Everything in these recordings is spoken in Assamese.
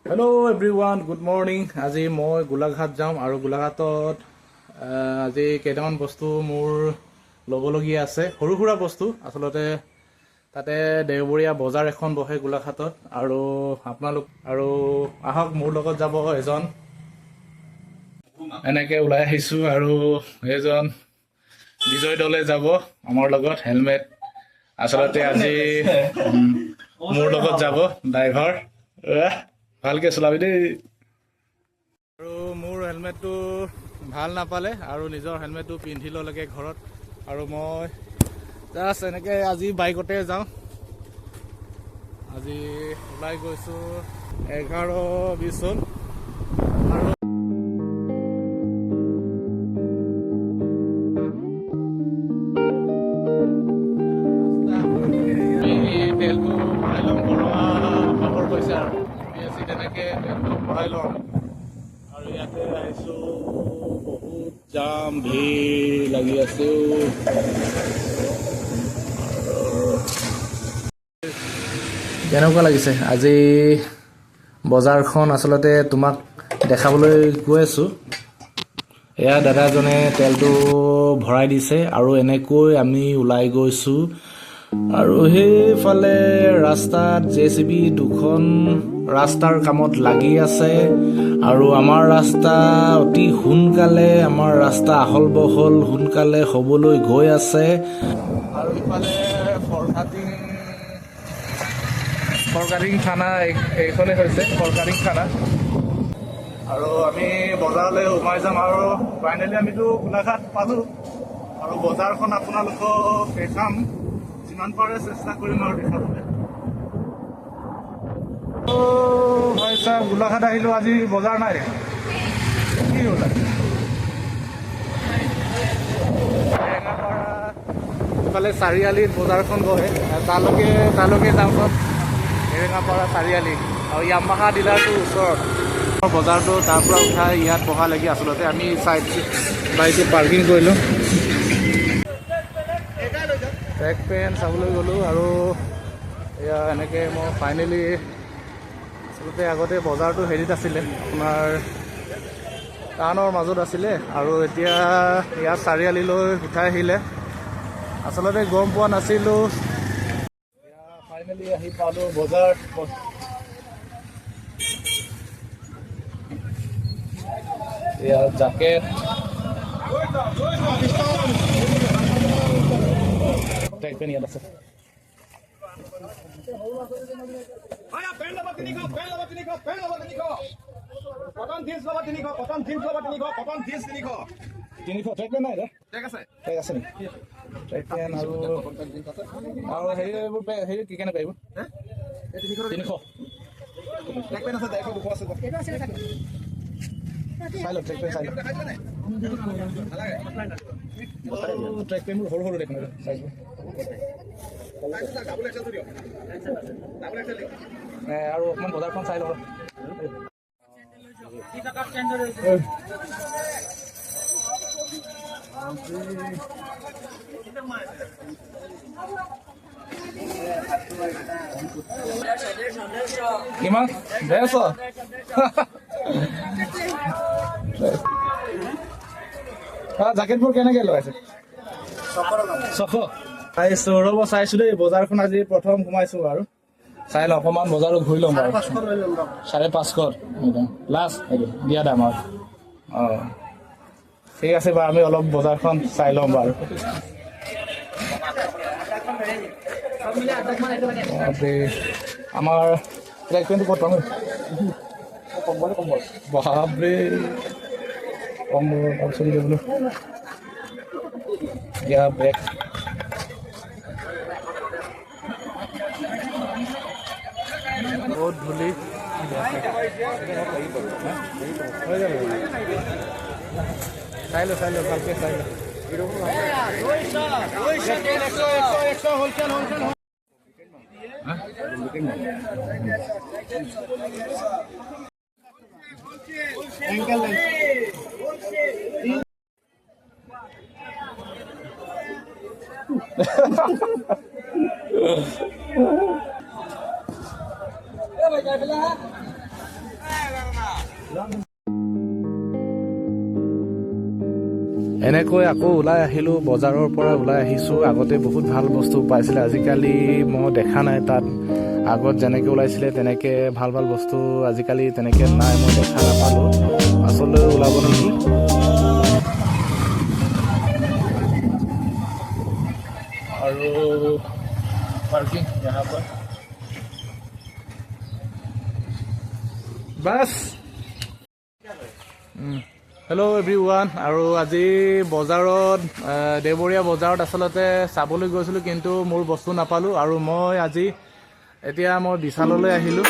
Hello everyone, good morning. আজি মই গোলাঘাট যাম আৰু গোলাঘাটত আজি কেইটামান বস্তু মোৰ ল'বলগীয়া আছে। সৰু সুৰা বস্তু আসলতে তাতে দেওবৰীয়া বজাৰ এখন বহে গোলাঘাটত আৰু আপোনালোক আৰু আহক মোৰ লগত যাব এজন এনেকে ওলাই আহিছো আৰু এজন বিজয় দলে যাব আমাৰ লগত হেলমেট আসলতে আজি মোৰ লগত যাব ড্ৰাইভাৰ ভালকে চলাবি দেই আৰু মোৰ হেলমেটটো ভাল নাপালে আৰু নিজৰ হেলমেটটো পিন্ধি ললেগে ঘৰত আৰু মই জাষ্ট এনেকে আজি বাইকতে যাওঁ আজি ওলাই গৈছো 11:20 হ'ল আৰু ইয়াতে আহিছো বহুত জাম ভিৰ লাগি আছে কেনেকুৱা লাগিছে আজি বজাৰখন আসলতে তোমাক দেখাবলৈ গৈ আছো এয়া দাদাজনে তেলটো ভৰাই দিছে আৰু এনেকৈ আমি ওলাই গৈছো আৰু সেইফালে ৰাস্তাত জেচিবি দুখন ৰাস্তাৰ কামত লাগি আছে আৰু আমাৰ ৰাস্তা অতি সোনকালে আমাৰ ৰাস্তা আহল বহল সোনকালে হ'বলৈ গৈ আছে আৰু ইফালে ফৰকাটিং থানা এইখনে হৈছে ফৰকাটিং থানা আৰু আমি বজাৰলৈ সোমাই যাম আৰু ফাইনেলি আমিতো গোলাঘাট পালোঁ আৰু বজাৰখন আপোনালোকক দেখাম যিমান পাৰে চেষ্টা কৰিম আৰু দেখাবলৈ ভাই চাহ গোলাঘাট আহিলোঁ আজি বজাৰ নাই কি হ'ল ইফালে চাৰিআলিত বজাৰখন বহে তালৈকে যাওঁ এৰেঙাপাৰা চাৰিআলি আৰু য়ামাহা ডিলাৰটোৰ ওচৰত বজাৰটো তাৰ পৰা উঠাই ইয়াত বহা লাগি আচলতে আমি বাইকটো পাৰ্কিং কৰিলোঁ ট্ৰেক পেণ্ট চাবলৈ গ'লোঁ আৰু এয়া এনেকৈ মই ফাইনেলি আচলতে আগতে বজাৰটো হেৰিত আছিলে আপোনাৰ টাউনৰ মাজত আছিলে আৰু এতিয়া ইয়াত চাৰিআলিলৈ উঠাই আহিলে আচলতে গম পোৱা নাছিলোঁ ফাইনেলি আহি পালোঁ বজাৰ এয়া জেকেট ট্ৰেক পেণ্ট ইয়াত আছে হেৰি কি কেনে পাৰিব 300 চাই লওক ট্ৰেক পেণ্ট চাই লওক ট্ৰেক পেণ্টবোৰ সৰু সৰু দেখোন চাইজ আৰু অকণমান বজাৰখন চাই লওক কিমান 150 জেকেটবোৰ কেনেকৈ লগাইছে 600 ৰ'ব চাইছোঁ দেই বজাৰখন আজি প্ৰথম সোমাইছোঁ আৰু চাই লওঁ অকণমান বজাৰো ঘূৰি ল'ম বাৰু 550 লাষ্ট দিয়া দাম আৰু অঁ ঠিক আছে বাৰু আমি অলপ বজাৰখন চাই ল'ম বাৰু আমাৰ ট্ৰেক পেণ্টটো ক'ত পাম বাপৰে কম্বল তাৰপিছত বোলো ইয়াৰ বেগ বহুত ধূলি চাই লো ভালকৈ চাই লো এনেকৈ আকৌ ওলাই আহিলোঁ, বজাৰৰ পৰা ওলাই আহিছোঁ। আগতে বহুত ভাল বস্তু পাইছিলে, আজিকালি মই দেখা নাই তাত। আগত যেনেকৈ ওলাইছিলে তেনেকৈ ভাল ভাল বস্তু আজিকালি তেনেকৈ নাই, মই দেখা নাপালোঁ। পাছলৈ ওলাব নেকি। আৰু পাৰ্কিং यहाँ पर বাছ। Hello' everyone. আৰু আজি বজাৰত দেওবৰীয়া বজাৰত আচলতে চাবলৈ গৈছিলোঁ, কিন্তু মোৰ বস্তু নাপালোঁ। আৰু মই আজি এতিয়া মই বিশাললৈ আহিলোঁ।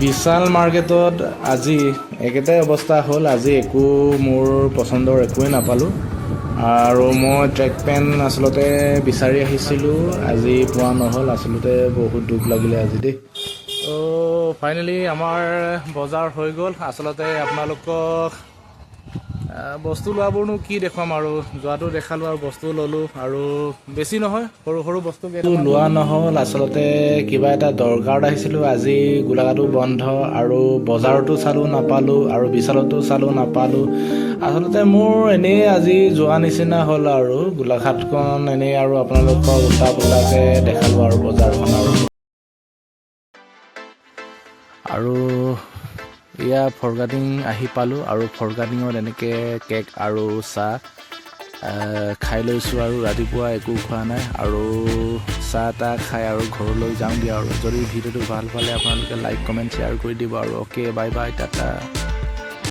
বিশাল মাৰ্কেটত আজি একেটাই অৱস্থা হ'ল। আজি একো মোৰ পচন্দৰ একোৱেই নাপালোঁ। আৰু মই ট্ৰেক পেণ্ট আচলতে বিচাৰি আহিছিলোঁ, আজি পোৱা নহ'ল। আচলতে বহুত দুখ লাগিলে আজি দেই। ত' ফাইনেলি আমাৰ বজাৰ হৈ গ'ল। আচলতে আপোনালোকক বস্তু লোৱাবোৰনো কি দেখুৱাম, আৰু যোৱাটো দেখালোঁ আৰু বস্তু ল'লোঁ। আৰু বেছি নহয়, সৰু সৰু বস্তু লোৱা নহ'ল। আচলতে কিবা এটা দৰকাৰত আহিছিলোঁ। আজি গোলাঘাটো বন্ধ, আৰু বজাৰতো চালোঁ নাপালোঁ, আৰু বিশালতো চালোঁ নাপালোঁ। আচলতে মোৰ এনেই আজি যোৱা নিচিনা হ'ল, আৰু গোলাঘাটখন এনেই আৰু আপোনালোকক উল্টা পুল্টাকৈ দেখালোঁ আৰু বজাৰখন। আৰু এয়া ফৰগাটিং আহি পালোঁ, আৰু ফৰগাটিঙত এনেকৈ কেক আৰু চাহ খাই লৈছোঁ। আৰু ৰাতিপুৱা একো খোৱা নাই, আৰু চাহ তাহ খাই আৰু ঘৰলৈ যাওঁগৈ। আৰু যদি ভিডিঅ'টো ভাল পালে আপোনালোকে লাইক কমেণ্ট শ্বেয়াৰ কৰি দিব। আৰু অ'কে, বাই বাই, টাটা।